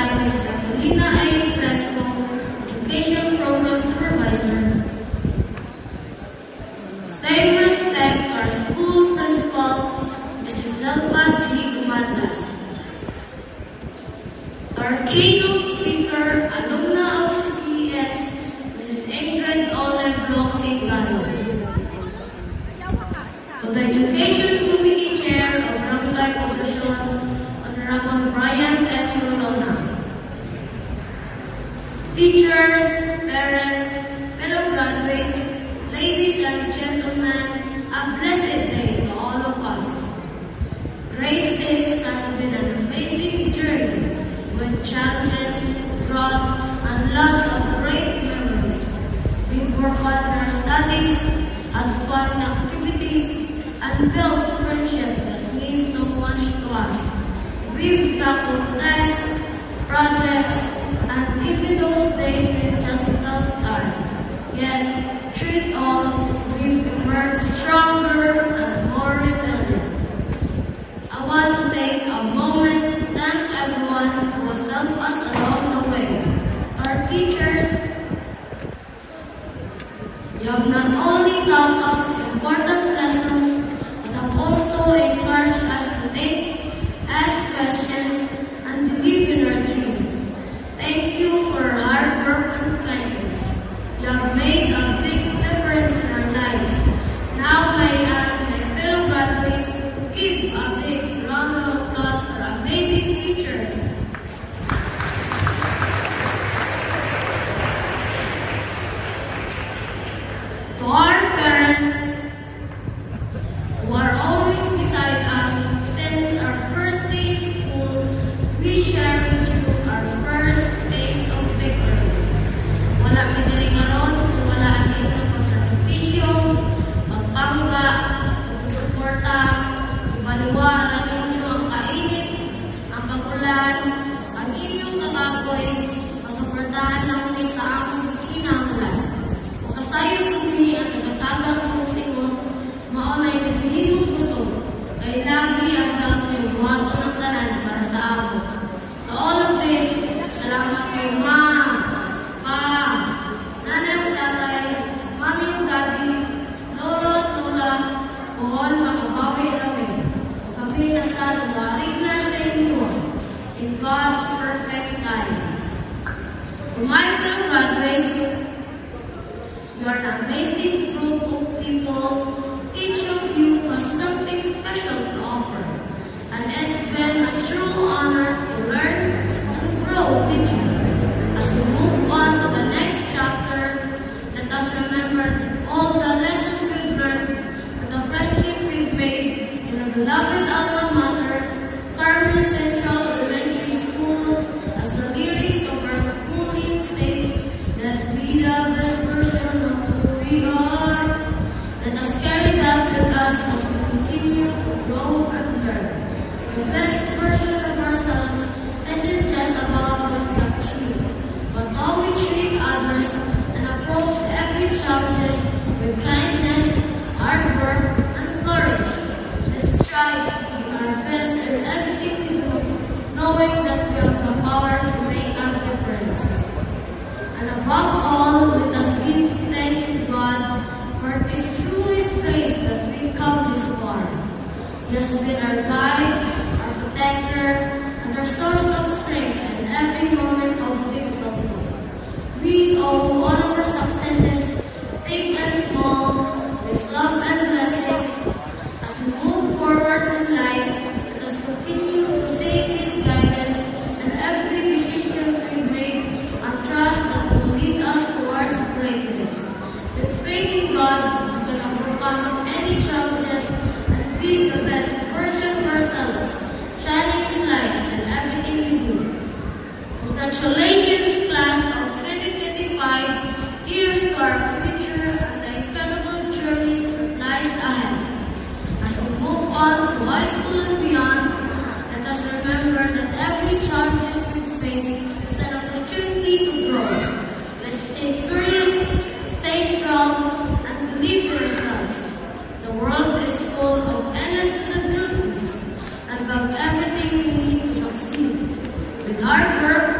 by Mrs. Angelina A. Fresco, Education Program Supervisor. Same respect our school principal, Mrs. Zelva G. Umadlas. Our keynote speaker, alumna of CCES, Mrs. Ingrid Olive Loque Galo. To the Education Committee Chair of Barangay Poblacion, Honorable Brian N. Rolona. Teachers, parents, fellow graduates, ladies and gentlemen, a blessed day to all of us. Grade 6 has been an amazing journey with challenges, growth, and lots of great memories. We've worked on our studies, had fun activities, and built friendship that means so much to us. We've tackled tests, projects, and even those days we just felt tired. Yet, through it all, we've emerged stronger and more resilient. I want to take a moment to thank everyone who has helped us along the way. Our teachers, you have not only taught us important lessons, but have also encouraged us to think, ask questions, and believe in our dreams. Thank you for your hard work and kindness. You have made a big difference in our lives. Now I ask my fellow graduates to give a big round of applause for amazing teachers. To our parents who are always beside us since our first day in school, we share with you our first taste of victory. Wala kini karon kung wala ang inyong pagsakripisyo, pagpangga, pagsuporta, ibaliwa ang inyo ang kainit, ang pagulan, ang inyong kakagoy, masuportahan lang kami sa aming kinahanglan. O kasayo kami ang nagatagal sa musikon, maunay naghihimong gusto, ay lagi ang dami buhato ng tanan para sa ako. To all of this, salamat kay Ma, Pa, Nanay at Tatay, Mami at Daddy, Lolo at Lola, kuhon makabawi rami. Kami nasa regular sa inyo, in God's perfect time. To my fellow graduates, you are an amazing group of people. Each of you has something special to offer, and it's been a true honor to learn and grow with you. As we move on to the next chapter, let us remember all the lessons we've learned and the friendship we've made in our beloved alma mater, Carmen Central Elementary School, as the lyrics of our school hymn states, let's be the best version of who we are. Let us carry that with us as we continue to grow and learn. The best version of ourselves isn't just about what we achieve, but how we treat others and approach every challenge with kindness, hard work, and courage. Let's try to be our best in everything we do, knowing that we have the power to make a difference. And above all, let us give thanks to God, for it is through His grace that we come this far. He has been our guide, our protector, and our source of strength in every moment of difficulty. We owe all of our successes, big and small, His love and blessings. As we move forward in life, let us continue to seek His guidance in every decision we make and trust that He will lead us towards greatness. With faith in God, we can overcome any challenges and be the best version of ourselves, shining His light in everything we do. Congratulations, class of 2025. Here's to our future and the incredible journeys that lies ahead. As we move on to high school and beyond, let us remember that every challenge we face is an opportunity to grow. Let's stay curious, stay strong, and believe in yourselves. The world is full of endless possibilities, and we have everything we need to succeed. With hard work,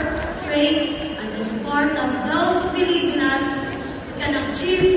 achieve